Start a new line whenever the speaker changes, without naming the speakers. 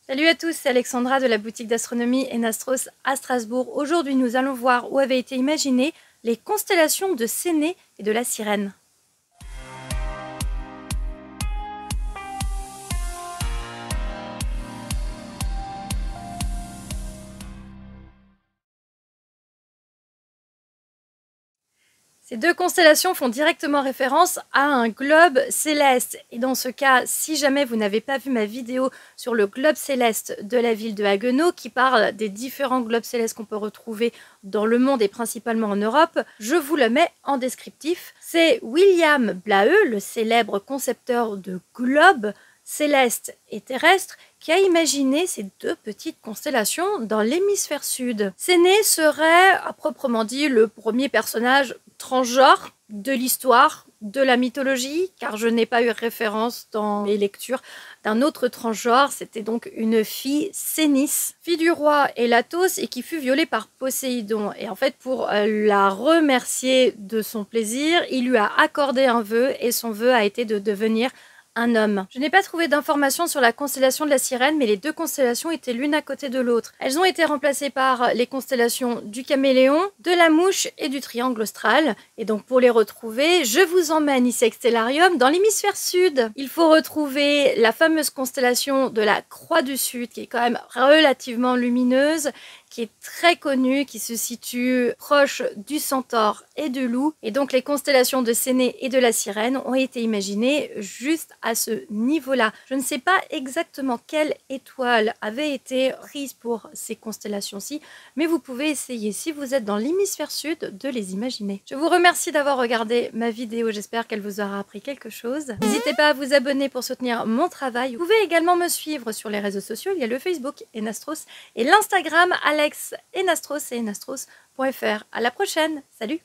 Salut à tous, c'est Alexandra de la boutique d'astronomie Enastros à Strasbourg. Aujourd'hui, nous allons voir où avaient été imaginées les constellations de Séné et de la Sirène. Ces deux constellations font directement référence à un globe céleste. Et dans ce cas, si jamais vous n'avez pas vu ma vidéo sur le globe céleste de la ville de Haguenau, qui parle des différents globes célestes qu'on peut retrouver dans le monde et principalement en Europe, je vous le mets en descriptif. C'est William Blaeu, le célèbre concepteur de globes célestes et terrestres, qui a imaginé ces deux petites constellations dans l'hémisphère sud. Séné serait, à proprement dit, le premier personnage transgenre de l'histoire, de la mythologie, car je n'ai pas eu référence dans mes lectures d'un autre transgenre. C'était donc une fille, Sénis, fille du roi Elatos et qui fut violée par Poséidon. Et en fait, pour la remercier de son plaisir, il lui a accordé un vœu et son vœu a été de devenir un homme. Je n'ai pas trouvé d'informations sur la constellation de la Sirène, mais les deux constellations étaient l'une à côté de l'autre. Elles ont été remplacées par les constellations du Caméléon, de la Mouche et du Triangle austral. Et donc pour les retrouver, je vous emmène ici Stellarium dans l'hémisphère sud. Il faut retrouver la fameuse constellation de la Croix du Sud, qui est quand même relativement lumineuse, qui est très connue, qui se situe proche du Centaure et du Loup. Et donc les constellations de Séné et de la Sirène ont été imaginées juste à ce niveau-là. Je ne sais pas exactement quelle étoile avait été prise pour ces constellations-ci, mais vous pouvez essayer, si vous êtes dans l'hémisphère sud, de les imaginer. Je vous remercie d'avoir regardé ma vidéo, j'espère qu'elle vous aura appris quelque chose. N'hésitez pas à vous abonner pour soutenir mon travail. Vous pouvez également me suivre sur les réseaux sociaux, il y a le Facebook Enastros et l'Instagram Alex Enastros et enastros.fr. À la prochaine, salut!